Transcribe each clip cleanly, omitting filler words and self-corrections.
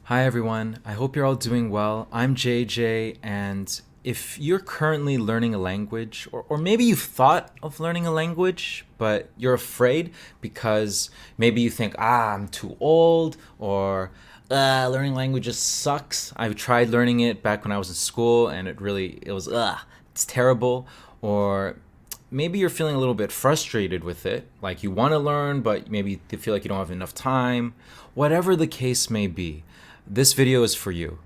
Hi, everyone. I hope you're all doing well. I'm JJ, and if you're currently learning a language, or maybe you've thought of learning a language, but you're afraid because maybe you think, I'm too old, or learning languages sucks. I've tried learning it back when I was in school, and it's terrible. Or maybe you're feeling a little bit frustrated with it, like you want to learn, but maybe you feel like you don't have enough time. Whatever the case may be, this video is for you.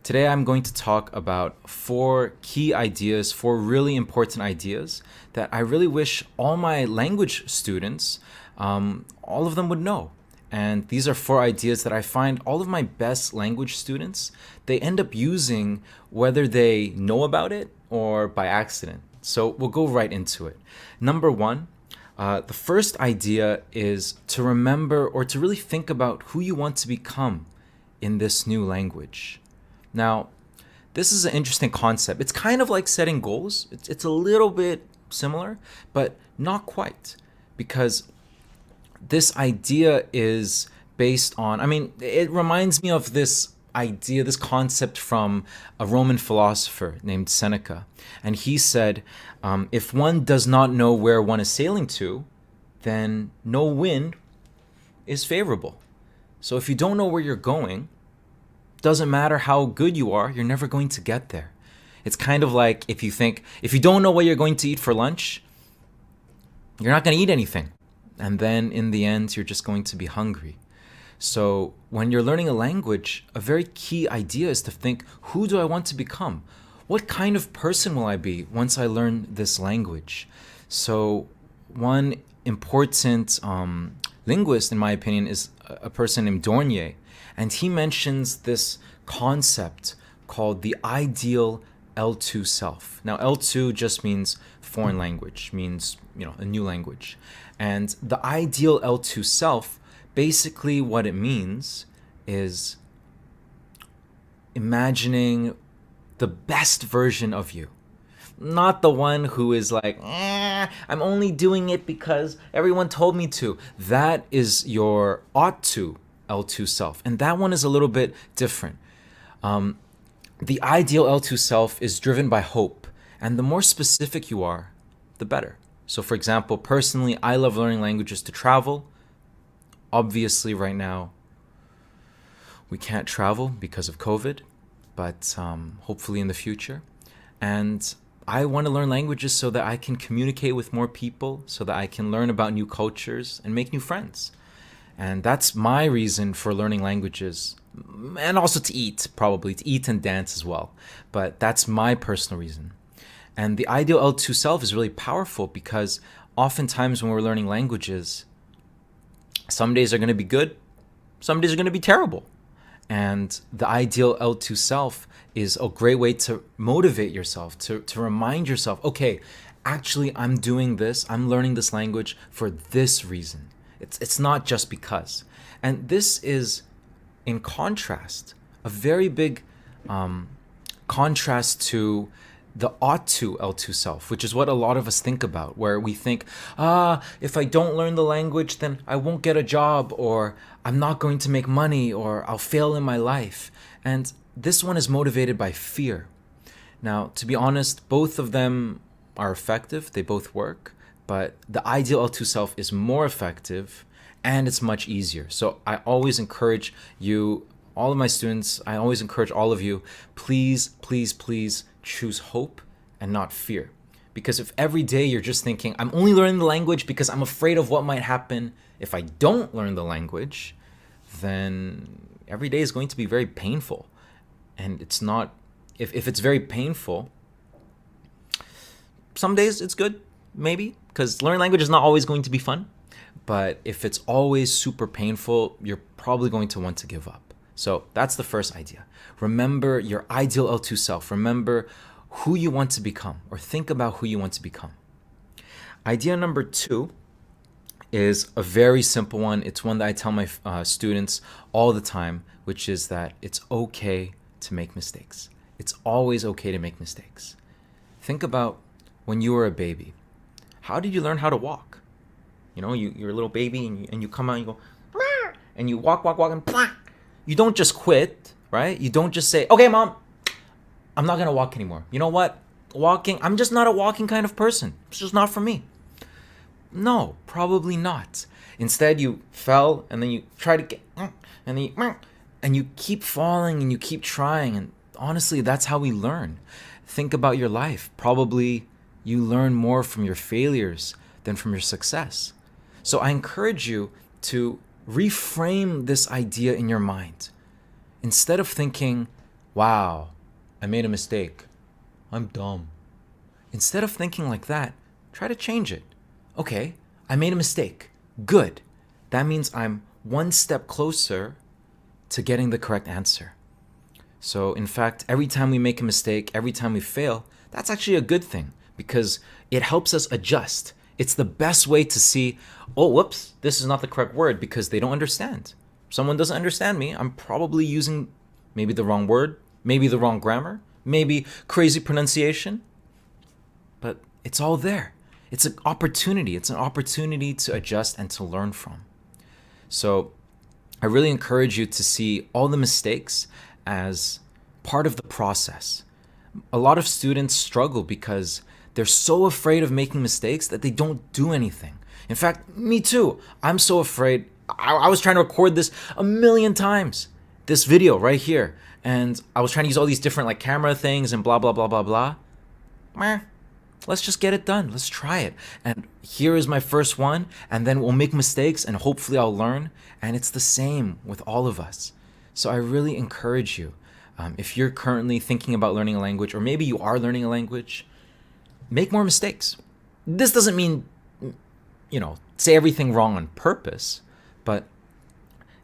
Today I'm going to talk about four really important ideas that I really wish all my language students, all of them would know. And these are four ideas that I find all of my best language students, they end up using whether they know about it or by accident. So we'll go right into it. Number one, the first idea is to remember or to really think about who you want to become in this new language. Now, this is an interesting concept. It's kind of like setting goals. It's a little bit similar, but not quite, because this idea is based on, it reminds me of this concept from a Roman philosopher named Seneca. And he said, if one does not know where one is sailing to, then no wind is favorable. So if you don't know where you're going, doesn't matter how good you are, you're never going to get there. It's kind of like if you don't know what you're going to eat for lunch, you're not going to eat anything. And then in the end, you're just going to be hungry. So when you're learning a language, a very key idea is to think, who do I want to become? What kind of person will I be once I learn this language? So one important linguist, in my opinion, is a person named Dornier. And he mentions this concept called the ideal L2 self. Now, L2 just means foreign language, means, a new language. And the ideal L2 self, basically what it means is imagining the best version of you. Not the one who is like, I'm only doing it because everyone told me to. That is your ought to L2 self. And that one is a little bit different. The ideal L2 self is driven by hope. And the more specific you are, the better. So, for example, personally, I love learning languages to travel. Obviously, right now, we can't travel because of COVID, but hopefully in the future. And I want to learn languages so that I can communicate with more people, so that I can learn about new cultures and make new friends. And that's my reason for learning languages, and also to eat, probably, to eat and dance as well. But that's my personal reason. And the ideal L2 self is really powerful because oftentimes when we're learning languages, some days are going to be good, some days are going to be terrible. And the ideal L2 self is a great way to motivate yourself, to remind yourself, okay, actually, I'm doing this, I'm learning this language for this reason. It's not just because. And this is, in contrast, a very big contrast to the ought to L2 self, which is what a lot of us think about, where we think, if I don't learn the language, then I won't get a job, or I'm not going to make money, or I'll fail in my life. And this one is motivated by fear. Now, to be honest, both of them are effective, they both work, but the ideal L2 self is more effective and it's much easier. So I always encourage you, all of my students, I always encourage all of you, please, please, please choose hope and not fear. Because if every day you're just thinking, I'm only learning the language because I'm afraid of what might happen if I don't learn the language, then every day is going to be very painful. And it's not, if it's very painful, some days it's good, maybe, because learning language is not always going to be fun. But if it's always super painful, you're probably going to want to give up. So that's the first idea. Remember your ideal L2 self. Remember who you want to become, or think about who you want to become. Idea number two is a very simple one. It's one that I tell my students all the time, which is that it's okay to make mistakes. It's always okay to make mistakes. Think about when you were a baby. How did you learn how to walk? You're a little baby and you come out and you go, "Brr," and you walk, and "Plah." You don't just quit, right? You don't just say, okay, mom, I'm not going to walk anymore. You know what? Walking, I'm just not a walking kind of person. It's just not for me. No, probably not. Instead, you fell and then you try to get, and you keep falling and you keep trying. And honestly, that's how we learn. Think about your life. Probably you learn more from your failures than from your success. So I encourage you to reframe this idea in your mind. Instead of thinking, wow, I made a mistake, I'm dumb. Instead of thinking like that, try to change it. Okay, I made a mistake. Good. That means I'm one step closer to getting the correct answer. So, in fact, every time we make a mistake, every time we fail, that's actually a good thing because it helps us adjust. It's the best way to see, oh, whoops, this is not the correct word because they don't understand. Someone doesn't understand me. I'm probably using maybe the wrong word, maybe the wrong grammar, maybe crazy pronunciation, but it's all there. It's an opportunity. It's an opportunity to adjust and to learn from. So I really encourage you to see all the mistakes as part of the process. A lot of students struggle because they're so afraid of making mistakes that they don't do anything. In fact, me too. I'm so afraid. I was trying to record this a million times, this video right here. And I was trying to use all these different like camera things and blah, blah, blah, blah, blah. Meh. Let's just get it done. Let's try it. And here is my first one. And then we'll make mistakes and hopefully I'll learn. And it's the same with all of us. So I really encourage you, if you're currently thinking about learning a language, or maybe you are learning a language, make more mistakes. This doesn't mean, say everything wrong on purpose, but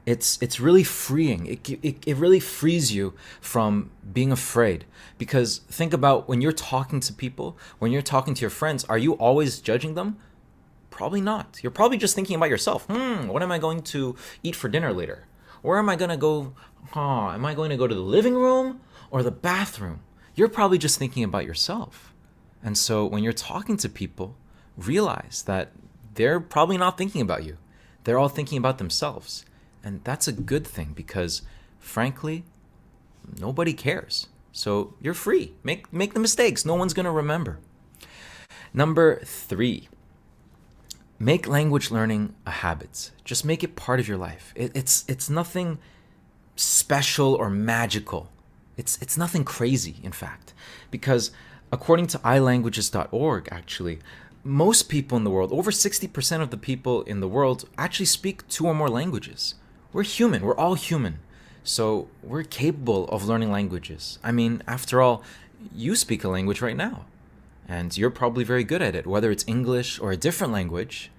it's really freeing. It really frees you from being afraid. Because think about when you're talking to people, when you're talking to your friends, are you always judging them? Probably not. You're probably just thinking about yourself. What am I going to eat for dinner later? Where am I going to go? Am I going to go to the living room or the bathroom? You're probably just thinking about yourself. And so when you're talking to people, realize that they're probably not thinking about you. They're all thinking about themselves. And that's a good thing because, frankly, nobody cares. So you're free. Make the mistakes. No one's going to remember. Number 3, make language learning a habit. Just make it part of your life. It's nothing special or magical. It's nothing crazy, in fact. Because according to ilanguages.org, actually, most people in the world, over 60% of the people in the world actually speak 2 or more languages. We're human. We're all human. So we're capable of learning languages. I mean, after all, you speak a language right now. And you're probably very good at it, whether it's English or a different language.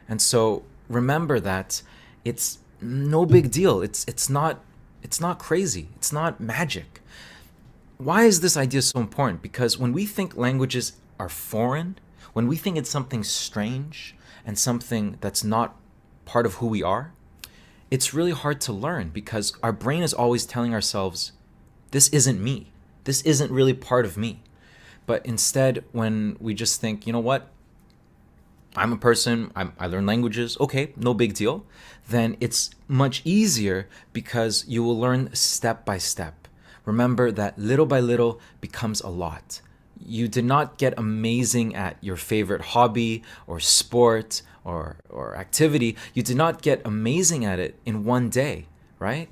And so remember that it's no big deal. It's not crazy. It's not magic. Why is this idea so important? Because when we think languages are foreign, when we think it's something strange and something that's not part of who we are, it's really hard to learn because our brain is always telling ourselves, this isn't me. This isn't really part of me. But instead, when we just think, you know what? I'm a person, I learn languages, okay, no big deal. Then it's much easier because you will learn step by step. Remember that little by little becomes a lot. You did not get amazing at your favorite hobby or sport or activity. You did not get amazing at it in one day, right?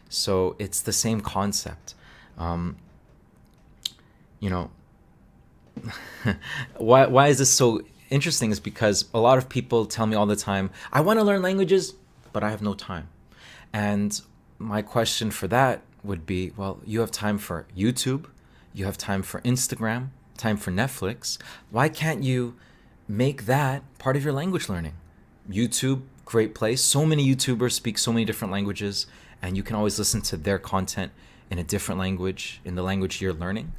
So it's the same concept. Why is this so interesting is because a lot of people tell me all the time, I want to learn languages, but I have no time. And my question for that would be, well, you have time for YouTube, you have time for Instagram, time for Netflix. Why can't you make that part of your language learning? YouTube, great place. So many YouTubers speak so many different languages, and you can always listen to their content in a different language, in the language you're learning.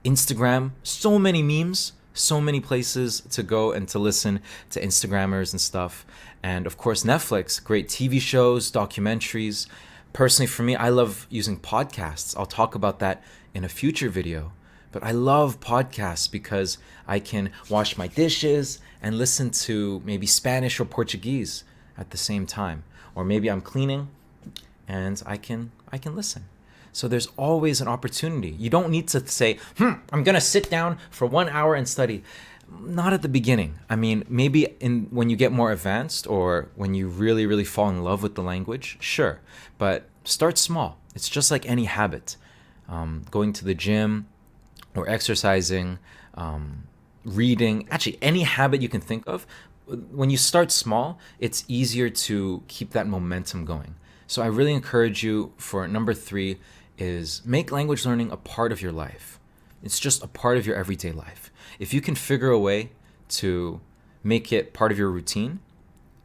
Instagram, so many memes, so many places to go and to listen to Instagrammers and stuff. And of course, Netflix, great TV shows, documentaries. Personally, for me, I love using podcasts. I'll talk about that in a future video. But I love podcasts because I can wash my dishes and listen to maybe Spanish or Portuguese at the same time. Or maybe I'm cleaning and I can I can listen. So there's always an opportunity. You don't need to say, I'm going to sit down for 1 hour and study. Not at the beginning. I mean, maybe when you get more advanced or when you really, really fall in love with the language, sure. But start small. It's just like any habit. Going to the gym or exercising, reading, actually any habit you can think of. When you start small, it's easier to keep that momentum going. So I really encourage you for number 3 is make language learning a part of your life. It's just a part of your everyday life. If you can figure a way to make it part of your routine,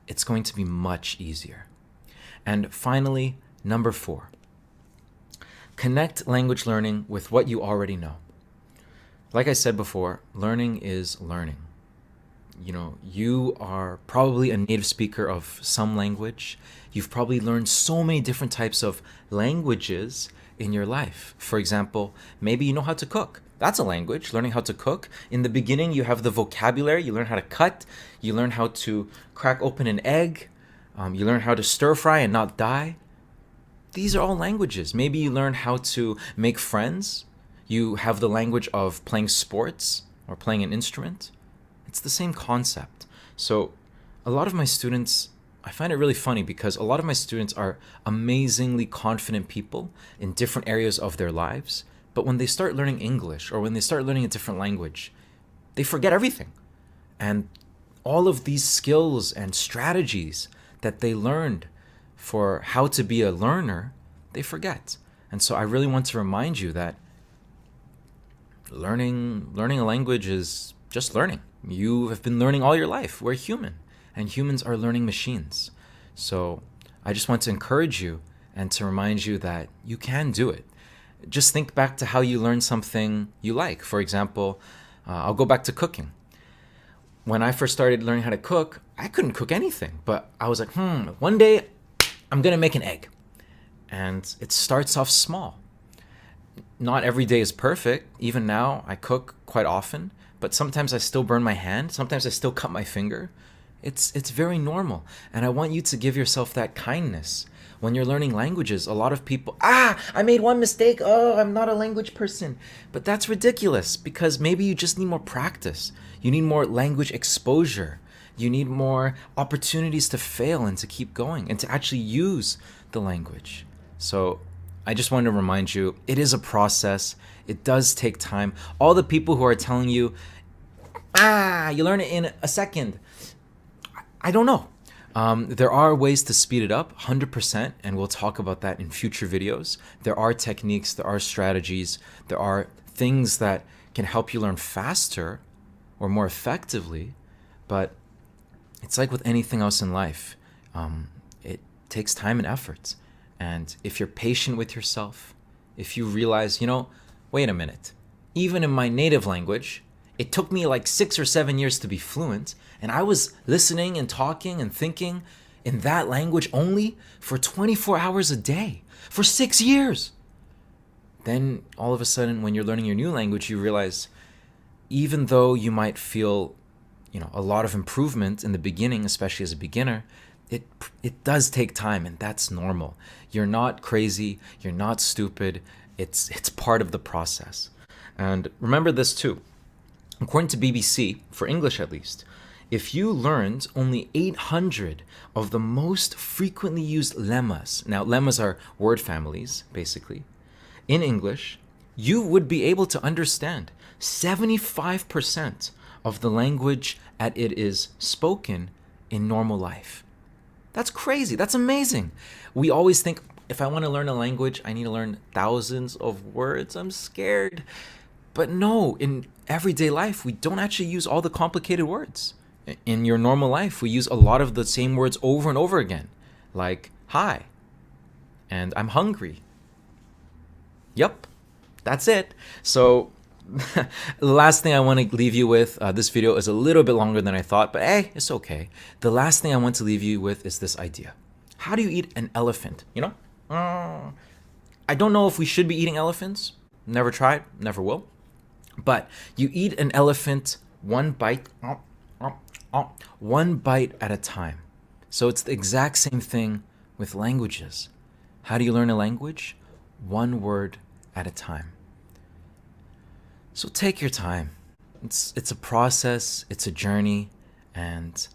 it's going to be much easier. And finally, number 4, connect language learning with what you already know. Like I said before, learning is learning. You know, you are probably a native speaker of some language. You've probably learned so many different types of languages in your life. For example, maybe you know how to cook. That's a language, learning how to cook. In the beginning, you have the vocabulary. You learn how to cut. You learn how to crack open an egg. You learn how to stir fry and not die. These are all languages. Maybe you learn how to make friends. You have the language of playing sports or playing an instrument. It's the same concept. So a lot of my students, I find it really funny because a lot of my students are amazingly confident people in different areas of their lives. But when they start learning English or when they start learning a different language, they forget everything. And all of these skills and strategies that they learned for how to be a learner, they forget. And so I really want to remind you that learning a language is just learning. You have been learning all your life. We're human, and humans are learning machines. So I just want to encourage you and to remind you that you can do it. Just think back to how you learned something you like. For example, I'll go back to cooking. When I first started learning how to cook, I couldn't cook anything, but I was like, one day I'm gonna make an egg. And it starts off small. Not every day is perfect. Even now, I cook quite often, but sometimes I still burn my hand. Sometimes I still cut my finger. It's very normal. And I want you to give yourself that kindness. When you're learning languages, a lot of people, I made one mistake. Oh, I'm not a language person. But that's ridiculous because maybe you just need more practice. You need more language exposure. You need more opportunities to fail and to keep going and to actually use the language. So I just want to remind you, it is a process. It does take time. All the people who are telling you, you learn it in a second. I don't know. There are ways to speed it up, 100%, and we'll talk about that in future videos. There are techniques, there are strategies, there are things that can help you learn faster or more effectively, but it's like with anything else in life. It takes time and effort. And if you're patient with yourself, if you realize, wait a minute, even in my native language, it took me like 6 or 7 years to be fluent, and I was listening and talking and thinking in that language only for 24 hours a day, for 6 years. Then all of a sudden, when you're learning your new language, you realize even though you might feel, a lot of improvement in the beginning, especially as a beginner, it does take time, and that's normal. You're not crazy, you're not stupid. It's part of the process. And remember this too. According to BBC, for English at least, if you learned only 800 of the most frequently used lemmas, now lemmas are word families, basically, in English, you would be able to understand 75% of the language as it is spoken in normal life. That's crazy. That's amazing. We always think, if I want to learn a language, I need to learn thousands of words. I'm scared. But no, in everyday life, we don't actually use all the complicated words. In your normal life, we use a lot of the same words over and over again, like hi, and I'm hungry. Yep, that's it. So the last thing I want to leave you with, this video is a little bit longer than I thought, but hey, it's okay. The last thing I want to leave you with is this idea. How do you eat an elephant? I don't know if we should be eating elephants. Never tried, never will. But you eat an elephant one bite at a time. So it's the exact same thing with languages. How do you learn a language? one word at a time. So take your time. It's a process, it's a journey, and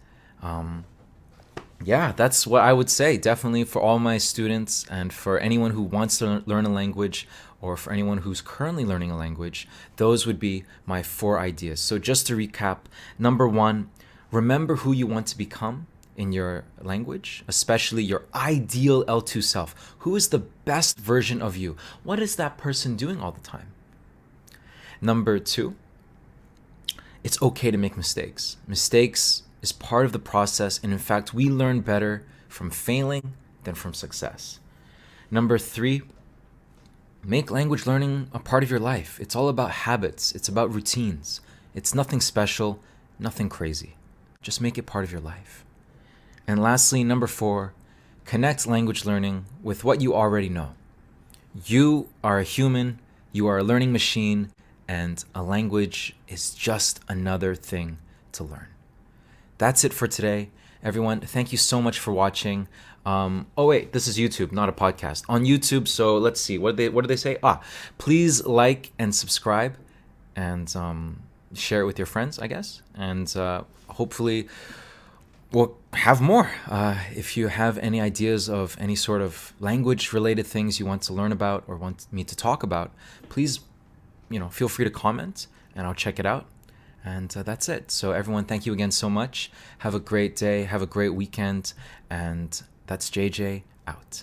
yeah, that's what I would say. Definitely for all my students and for anyone who wants to learn a language or for anyone who's currently learning a language, those would be my 4 ideas. So just to recap, number 1, remember who you want to become in your language, especially your ideal L2 self. Who is the best version of you? What is that person doing all the time? Number 2, it's okay to make mistakes. Mistakes is part of the process, and in fact, we learn better from failing than from success. Number 3, make language learning a part of your life. It's all about habits, it's about routines. It's nothing special, nothing crazy. Just make it part of your life. And lastly, number 4, connect language learning with what you already know. You are a human, you are a learning machine, and a language is just another thing to learn. That's it for today, everyone. Thank you so much for watching. Oh wait, this is YouTube, not a podcast. On YouTube, so let's see. What do they say? Please like and subscribe, and share it with your friends, I guess. And hopefully, we'll have more. If you have any ideas of any sort of language-related things you want to learn about or want me to talk about, please, feel free to comment, and I'll check it out. And that's it. So everyone, thank you again so much. Have a great day. Have a great weekend. And that's JJ out.